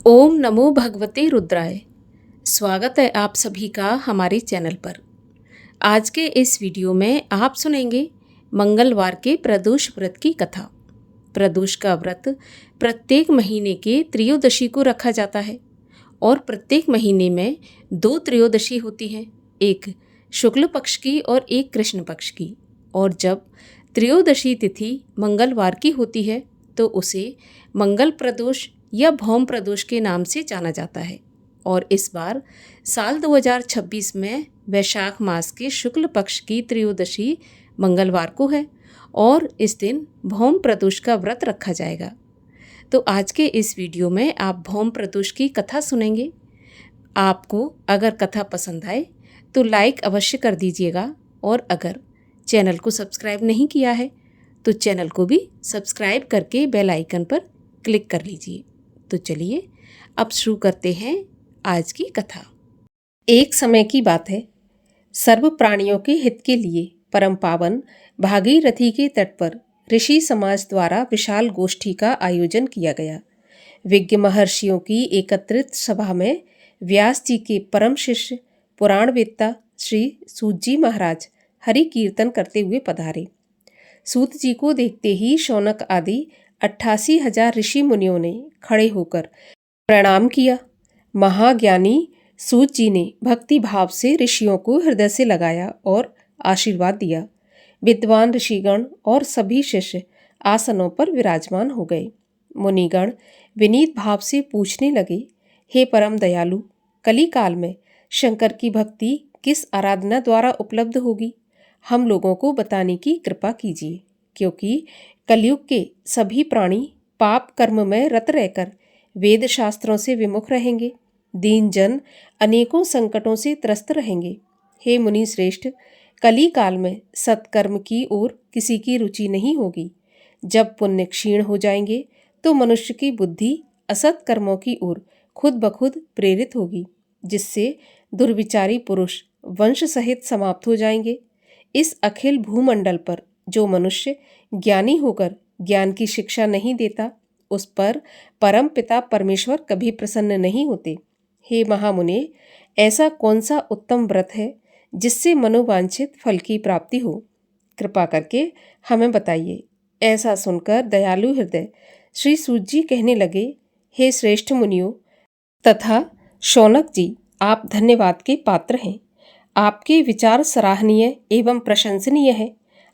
ओम नमो भगवते रुद्राय। स्वागत है आप सभी का हमारे चैनल पर। आज के इस वीडियो में आप सुनेंगे मंगलवार के प्रदोष व्रत की कथा। प्रदोष का व्रत प्रत्येक महीने के त्रयोदशी को रखा जाता है और प्रत्येक महीने में 2 त्रयोदशी होती हैं, एक शुक्ल पक्ष की और एक कृष्ण पक्ष की। और जब त्रयोदशी तिथि मंगलवार की होती है तो उसे मंगल प्रदोष या भौम प्रदोष के नाम से जाना जाता है। और इस बार साल 2026 में वैशाख मास के शुक्ल पक्ष की त्रयोदशी मंगलवार को है और इस दिन भौम प्रदोष का व्रत रखा जाएगा। तो आज के इस वीडियो में आप भौम प्रदोष की कथा सुनेंगे। आपको अगर कथा पसंद आए तो लाइक अवश्य कर दीजिएगा और अगर चैनल को सब्सक्राइब नहीं किया है तो चैनल को भी सब्सक्राइब करके बेल आइकन पर क्लिक कर लीजिए। तो चलिए अब शुरू करते हैं आज की कथा। एक समय की बात है, सर्व प्राणियों के हित के लिए परम पावन भागीरथी के तट पर ऋषि समाज द्वारा विशाल गोष्ठी का आयोजन किया गया। विज्ञ महर्षियों की एकत्रित सभा में व्यास जी के परम शिष्य पुराणवेत्ता श्री सूत जी महाराज हरि कीर्तन करते हुए पधारे। सूत जी को देखते ही शौनक आदि 88,000 ऋषि मुनियों ने खड़े होकर प्रणाम किया। महाज्ञानी सूत जी ने भक्ति भाव से ऋषियों को हृदय से लगाया और आशीर्वाद दिया। विद्वान ऋषिगण और सभी शिष्य आसनों पर विराजमान हो गए। मुनिगण विनीत भाव से पूछने लगे, हे परम दयालु, कली काल में शंकर की भक्ति किस आराधना द्वारा उपलब्ध होगी? हम लोगों को बताने की कृपा कीजिए, क्योंकि कलयुग के सभी प्राणी पाप कर्म में रत रहकर वेद शास्त्रों से विमुख रहेंगे। दीन जन अनेकों संकटों से त्रस्त रहेंगे। हे मुनि श्रेष्ठ, कली काल में सत्कर्म की ओर किसी की रुचि नहीं होगी। जब पुण्य क्षीण हो जाएंगे तो मनुष्य की बुद्धि असत कर्मों की ओर खुद ब खुद प्रेरित होगी, जिससे दुर्विचारी पुरुष वंश सहित समाप्त हो जाएंगे। इस अखिल भूमंडल पर जो मनुष्य ज्ञानी होकर ज्ञान की शिक्षा नहीं देता, उस पर परम पिता परमेश्वर कभी प्रसन्न नहीं होते। हे महामुने, ऐसा कौन सा उत्तम व्रत है जिससे मनोवांछित फल की प्राप्ति हो? कृपा करके हमें बताइए। ऐसा सुनकर दयालु हृदय श्री सूत जी कहने लगे, हे श्रेष्ठ मुनियों तथा शौनक जी, आप धन्यवाद के पात्र हैं। आपके विचार सराहनीय एवं प्रशंसनीय है।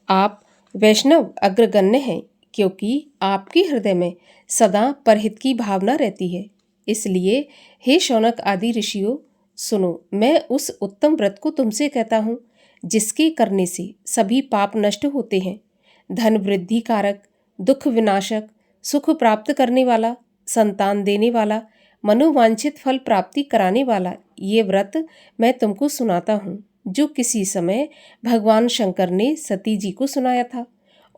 आप वैष्णव अग्रगण्य हैं, क्योंकि आपके हृदय में सदा परहित की भावना रहती है। इसलिए हे शौनक आदि ऋषियों, सुनो, मैं उस उत्तम व्रत को तुमसे कहता हूँ जिसके करने से सभी पाप नष्ट होते हैं। धन वृद्धि कारक, दुख विनाशक, सुख प्राप्त करने वाला, संतान देने वाला, मनोवांछित फल प्राप्ति कराने वाला ये व्रत मैं तुमको सुनाता हूँ, जो किसी समय भगवान शंकर ने सती जी को सुनाया था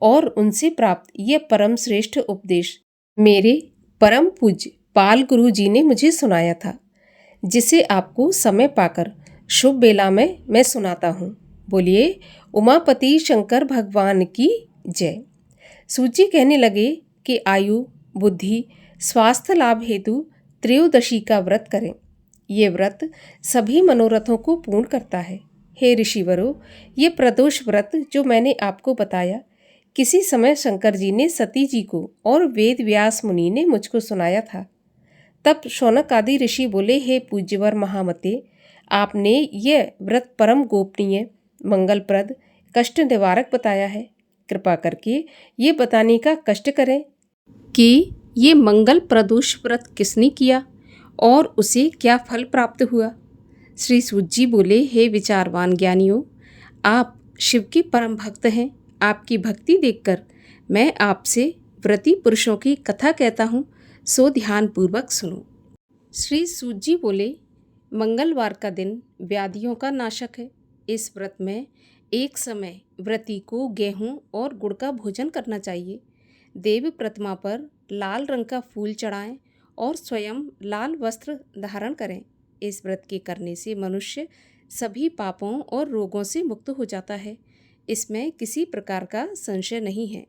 और उनसे प्राप्त यह परम श्रेष्ठ उपदेश मेरे परम पूज्य पाल गुरु जी ने मुझे सुनाया था, जिसे आपको समय पाकर शुभ बेला में मैं सुनाता हूँ। बोलिए उमापति शंकर भगवान की जय। सूत जी कहने लगे कि आयु, बुद्धि, स्वास्थ्य लाभ हेतु त्रयोदशी का व्रत करें। ये व्रत सभी मनोरथों को पूर्ण करता है। हे ऋषिवरों, ये प्रदोष व्रत जो मैंने आपको बताया, किसी समय शंकर जी ने सती जी को और वेद व्यास मुनि ने मुझको सुनाया था। तब शौनक आदि ऋषि बोले, हे पूज्यवर महामते, आपने यह व्रत परम गोपनीय, मंगलप्रद, कष्ट निवारक बताया है। कृपा करके ये बताने का कष्ट करें कि ये मंगल प्रदोष व्रत किसने किया और उसे क्या फल प्राप्त हुआ। श्री सूत जी बोले, हे विचारवान ज्ञानियों, आप शिव के परम भक्त हैं। आपकी भक्ति देखकर मैं आपसे व्रती पुरुषों की कथा कहता हूँ, सो ध्यानपूर्वक सुनो। श्री सूत जी बोले, मंगलवार का दिन व्याधियों का नाशक है। इस व्रत में एक समय व्रती को गेहूँ और गुड़ का भोजन करना चाहिए। देव प्रतिमा पर लाल रंग का फूल चढ़ाएं और स्वयं लाल वस्त्र धारण करें। इस व्रत के करने से मनुष्य सभी पापों और रोगों से मुक्त हो जाता है। इसमें किसी प्रकार का संशय नहीं है।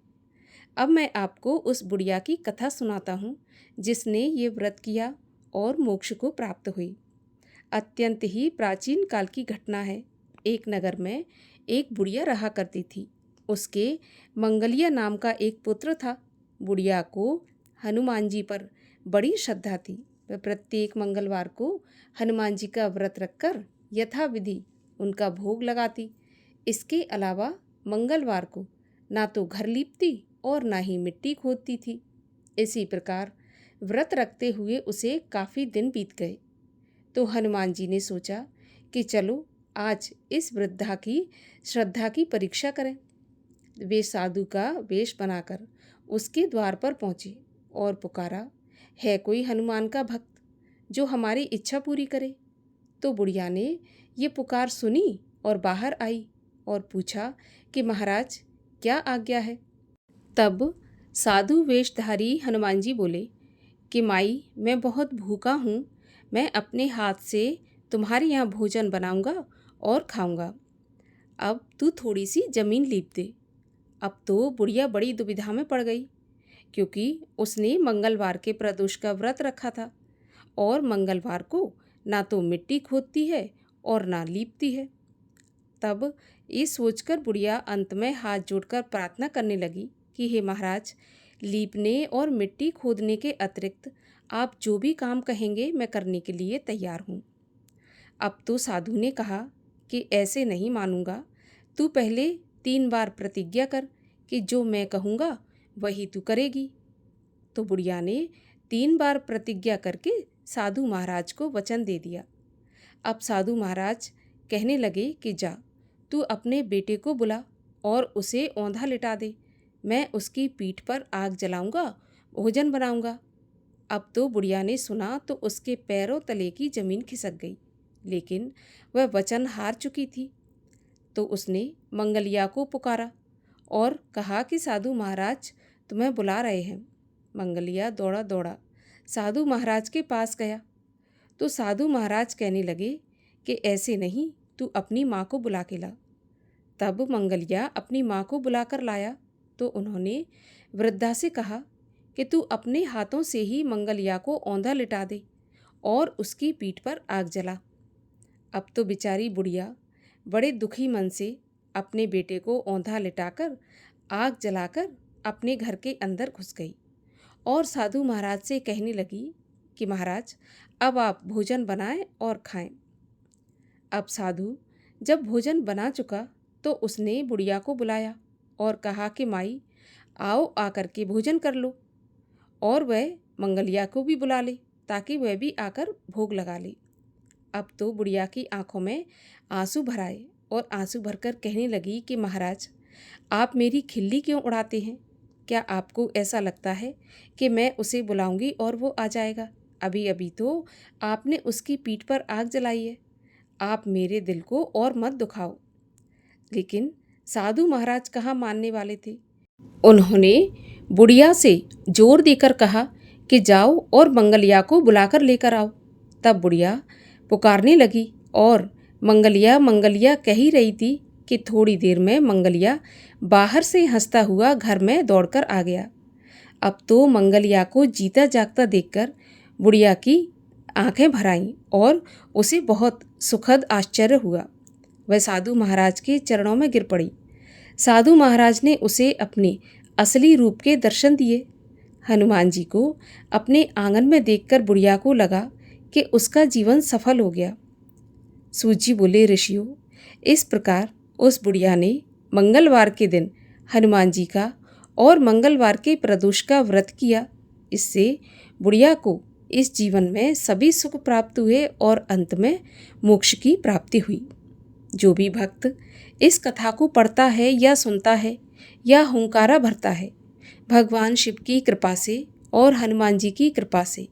अब मैं आपको उस बुढ़िया की कथा सुनाता हूँ जिसने ये व्रत किया और मोक्ष को प्राप्त हुई। अत्यंत ही प्राचीन काल की घटना है। एक नगर में एक बुढ़िया रहा करती थी। उसके मंगलिया नाम का एक पुत्र था। बुढ़िया को हनुमान जी पर बड़ी श्रद्धा थी। वह प्रत्येक मंगलवार को हनुमान जी का व्रत रखकर यथाविधि उनका भोग लगाती। इसके अलावा मंगलवार को ना तो घर लीपती और ना ही मिट्टी खोदती थी। इसी प्रकार व्रत रखते हुए उसे काफ़ी दिन बीत गए। तो हनुमान जी ने सोचा कि चलो आज इस वृद्धा की श्रद्धा की परीक्षा करें। वे साधु का वेश बनाकर उसके द्वार पर पहुँचे और पुकारा, है कोई हनुमान का भक्त जो हमारी इच्छा पूरी करे? तो बुढ़िया ने ये पुकार सुनी और बाहर आई और पूछा कि महाराज क्या आज्ञा है? तब साधु वेशधारी हनुमान जी बोले कि माई, मैं बहुत भूखा हूँ। मैं अपने हाथ से तुम्हारे यहाँ भोजन बनाऊंगा और खाऊंगा। अब तू थोड़ी सी जमीन लीप दे। अब तो बुढ़िया बड़ी दुविधा में पड़ गई, क्योंकि उसने मंगलवार के प्रदोष का व्रत रखा था और मंगलवार को ना तो मिट्टी खोदती है और ना लीपती है। तब ये सोचकर बुढ़िया अंत में हाथ जोड़कर प्रार्थना करने लगी कि हे महाराज, लीपने और मिट्टी खोदने के अतिरिक्त आप जो भी काम कहेंगे मैं करने के लिए तैयार हूँ। अब तो साधु ने कहा कि ऐसे नहीं मानूंगा। तू पहले 3 बार प्रतिज्ञा कर कि जो मैं कहूँगा वही तू करेगी। तो बुढ़िया ने 3 बार प्रतिज्ञा करके साधु महाराज को वचन दे दिया। अब साधु महाराज कहने लगे कि जा, तू अपने बेटे को बुला और उसे औंधा लिटा दे। मैं उसकी पीठ पर आग जलाऊंगा, भोजन बनाऊंगा। अब तो बुढ़िया ने सुना तो उसके पैरों तले की जमीन खिसक गई, लेकिन वह वचन हार चुकी थी। तो उसने मंगलिया को पुकारा और कहा कि साधु महाराज तुम्हें बुला रहे हैं। मंगलिया दौड़ा दौड़ा साधु महाराज के पास गया। तो साधु महाराज कहने लगे कि ऐसे नहीं, तू अपनी माँ को बुला के ला। तब मंगलिया अपनी माँ को बुलाकर लाया। तो उन्होंने वृद्धा से कहा कि तू अपने हाथों से ही मंगलिया को औंधा लिटा दे और उसकी पीठ पर आग जला। अब तो बेचारी बुढ़िया बड़े दुखी मन से अपने बेटे को औंधा लिटाकर आग जलाकर अपने घर के अंदर घुस गई और साधु महाराज से कहने लगी कि महाराज, अब आप भोजन बनाएं और खाएं। अब साधु जब भोजन बना चुका तो उसने बुढ़िया को बुलाया और कहा कि माई, आओ आकर के भोजन कर लो। और वह मंगलिया को भी बुला ले ताकि वह भी आकर भोग लगा ले। अब तो बुढ़िया की आंखों में आंसू भर आए और आंसू भरकर कहने लगी कि महाराज, आप मेरी खिल्ली क्यों उड़ाते हैं? क्या आपको ऐसा लगता है कि मैं उसे बुलाऊंगी और वो आ जाएगा? अभी अभी तो आपने उसकी पीठ पर आग जलाई है। आप मेरे दिल को और मत दुखाओ। लेकिन साधु महाराज कहाँ मानने वाले थे। उन्होंने बुढ़िया से जोर देकर कहा कि जाओ और मंगलिया को बुलाकर लेकर आओ। तब बुढ़िया पुकारने लगी और मंगलिया मंगलिया कह ही रही थी कि थोड़ी देर में मंगलिया बाहर से हंसता हुआ घर में दौड़कर आ गया। अब तो मंगलिया को जीता जागता देखकर बुढ़िया की आंखें भर आईं और उसे बहुत सुखद आश्चर्य हुआ। वह साधु महाराज के चरणों में गिर पड़ी। साधु महाराज ने उसे अपने असली रूप के दर्शन दिए। हनुमान जी को अपने आंगन में देखकर बुढ़िया को लगा कि उसका जीवन सफल हो गया। सूत जी बोले, ऋषियों, इस प्रकार उस बुढ़िया ने मंगलवार के दिन हनुमान जी का और मंगलवार के प्रदोष का व्रत किया। इससे बुढ़िया को इस जीवन में सभी सुख प्राप्त हुए और अंत में मोक्ष की प्राप्ति हुई। जो भी भक्त इस कथा को पढ़ता है या सुनता है या हुंकारा भरता है, भगवान शिव की कृपा से और हनुमान जी की कृपा से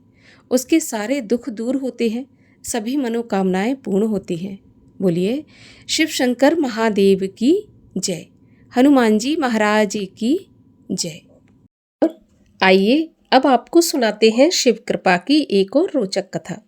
उसके सारे दुख दूर होते हैं, सभी मनोकामनाएं पूर्ण होती हैं। बोलिए शिव शंकर महादेव की जय, हनुमान जी महाराज की जय। और आइए अब आपको सुनाते हैं शिव कृपा की एक और रोचक कथा।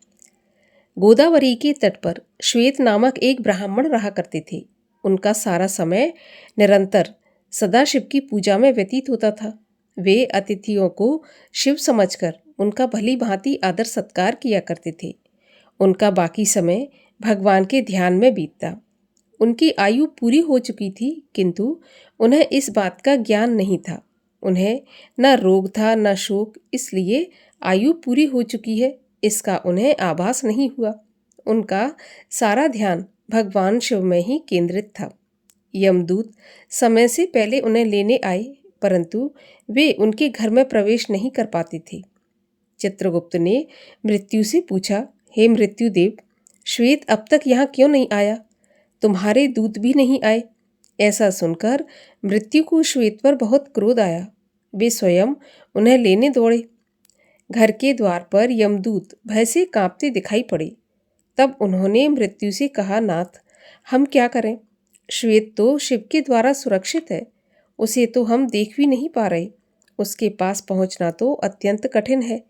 गोदावरी के तट पर श्वेत नामक एक ब्राह्मण रहा करते थे। उनका सारा समय निरंतर सदाशिव की पूजा में व्यतीत होता था। वे अतिथियों को शिव समझकर उनका भली भांति आदर सत्कार किया करते थे। उनका बाकी समय भगवान के ध्यान में बीतता। उनकी आयु पूरी हो चुकी थी, किंतु उन्हें इस बात का ज्ञान नहीं था। उन्हें न रोग था न शोक, इसलिए आयु पूरी हो चुकी है इसका उन्हें आभास नहीं हुआ। उनका सारा ध्यान भगवान शिव में ही केंद्रित था। यमदूत समय से पहले उन्हें लेने आए, परंतु वे उनके घर में प्रवेश नहीं कर पाते थे। चित्रगुप्त ने मृत्यु से पूछा, हे मृत्युदेव, श्वेत अब तक यहाँ क्यों नहीं आया? तुम्हारे दूत भी नहीं आए। ऐसा सुनकर मृत्यु को श्वेत पर बहुत क्रोध आया। वे स्वयं उन्हें लेने दौड़े। घर के द्वार पर यमदूत भय से कांपते दिखाई पड़े। तब उन्होंने मृत्यु से कहा, नाथ, हम क्या करें? श्वेत तो शिव के द्वारा सुरक्षित है, उसे तो हम देख भी नहीं पा रहे। उसके पास पहुंचना तो अत्यंत कठिन है।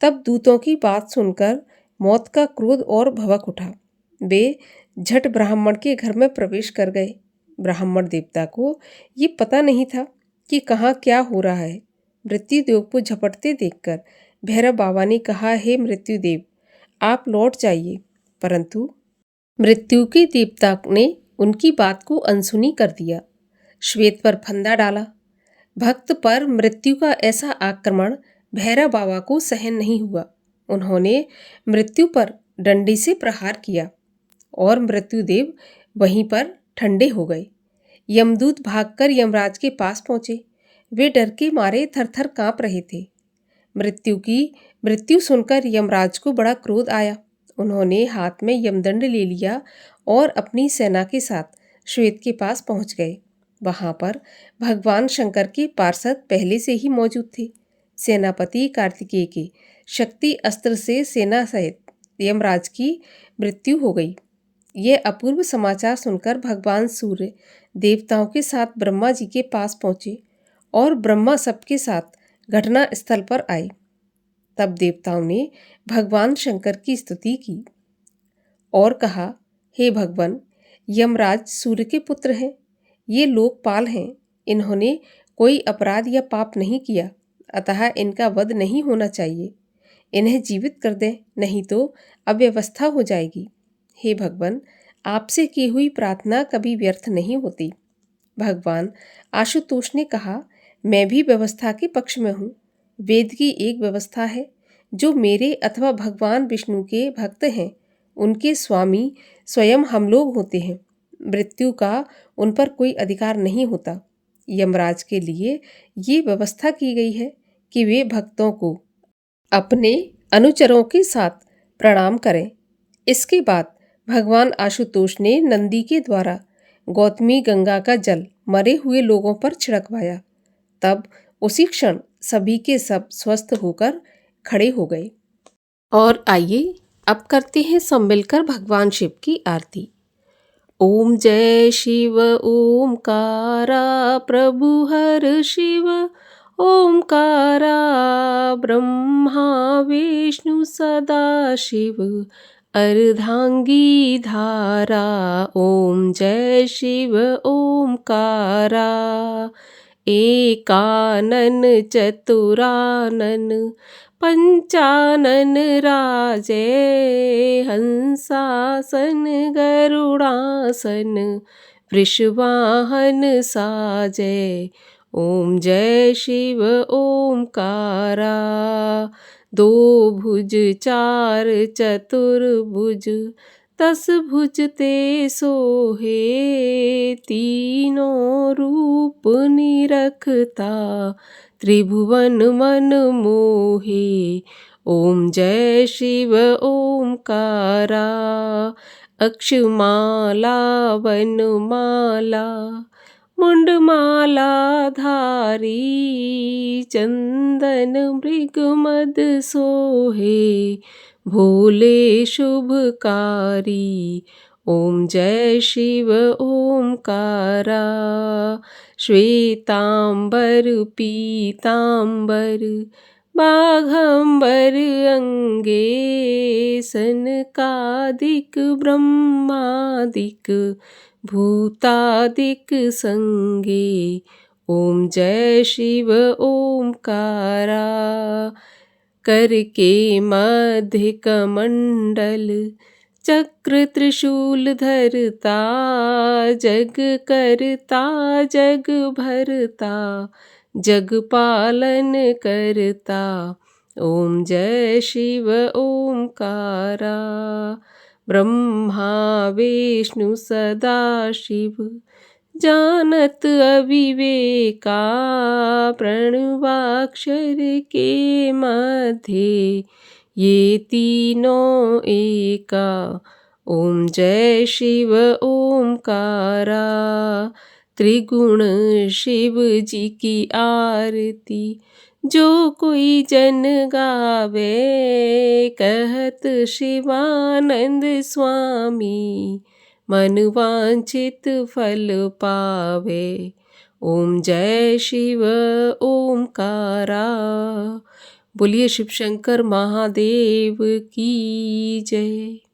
तब दूतों की बात सुनकर मौत का क्रोध और भभक उठा। वे झट ब्राह्मण के घर में प्रवेश कर गए। ब्राह्मण देवता को ये पता नहीं था कि कहाँ क्या हो रहा है। मृत्युदेव को झपटते देखकर भैरव बाबा ने कहा, हे मृत्युदेव, आप लौट जाइए। परंतु मृत्यु के देवता ने उनकी बात को अनसुनी कर दिया। श्वेत पर फंदा डाला। भक्त पर मृत्यु का ऐसा आक्रमण भैरव बाबा को सहन नहीं हुआ। उन्होंने मृत्यु पर डंडे से प्रहार किया और मृत्युदेव वहीं पर ठंडे हो गए। यमदूत भागकर यमराज के पास पहुंचे। वे डर के मारे थरथर कांप रहे थे। मृत्यु सुनकर यमराज को बड़ा क्रोध आया। उन्होंने हाथ में यमदंड ले लिया और अपनी सेना के साथ श्वेत के पास पहुंच गए। वहां पर भगवान शंकर के पार्षद पहले से ही मौजूद थे। सेनापति कार्तिकेय के शक्ति अस्त्र से सेना सहित यमराज की मृत्यु हो गई। यह अपूर्व समाचार सुनकर भगवान सूर्य देवताओं के साथ ब्रह्मा जी के पास पहुंचे और ब्रह्मा सबके साथ घटना स्थल पर आए। तब देवताओं ने भगवान शंकर की स्तुति की और कहा, हे भगवान, यमराज सूर्य के पुत्र हैं। ये लोकपाल हैं। इन्होंने कोई अपराध या पाप नहीं किया, अतः इनका वध नहीं होना चाहिए। इन्हें जीवित कर दें, नहीं तो अव्यवस्था हो जाएगी। हे भगवान, आपसे की हुई प्रार्थना कभी व्यर्थ नहीं होती। भगवान आशुतोष ने कहा, मैं भी व्यवस्था के पक्ष में हूँ। वेद की एक व्यवस्था है, जो मेरे अथवा भगवान विष्णु के भक्त हैं, उनके स्वामी स्वयं हम लोग होते हैं। मृत्यु का उन पर कोई अधिकार नहीं होता। यमराज के लिए ये व्यवस्था की गई है कि वे भक्तों को अपने अनुचरों के साथ प्रणाम करें। इसके बाद भगवान आशुतोष ने नंदी के द्वारा गौतमी गंगा का जल मरे हुए लोगों पर छिड़कवाया। तब उसी क्षण सभी के सब स्वस्थ होकर खड़े हो गए। और आइए अब करते हैं सब मिलकर भगवान शिव की आरती। ओम जय शिव ओमकारा प्रभु हर शिव ओमकारा ब्रह्मा विष्णु सदा शिव अर्धांगी धारा। ओम जय शिव ओमकारा एकानन चतुरानन पंचानन राजे हंसासन गरुड़ासन वृषवाहन साजे। ओम जय शिव ओमकारा दो भुज चार चतुर्भुज 10 भुज ते सोहे तीनों रूप निरखता त्रिभुवन मन मोहे। ओम जय शिव ओमकारा अक्षमाला वनमाला मुंडमाला धारी चंदन मृगमद सोहे भोले शुभकारी। ओम जय शिव ओमकारा श्वेतांबर पीतांबर बाघंबर अंगे सनकादिक ब्रह्मादिक भूतादिक संगे। ओम जय शिव ओमकारा करके मध्य कमंडल, चक्र त्रिशूल धरता, जग करता जग भरता, जग पालन करता। ओम जय शिव ओमकारा। ब्रह्मा विष्णु सदा शिव, जानत अविवेका, प्रणवाक्षर के मध्य ये तीनों एका। ओम जय शिव ओमकारा। त्रिगुण शिव जी की आरती, जो कोई जन गावे, कहत शिवानंद स्वामी, मन वांछित फल पावे। ओम जय शिव ओमकारा। बोलिए शिव शंकर महादेव की जय।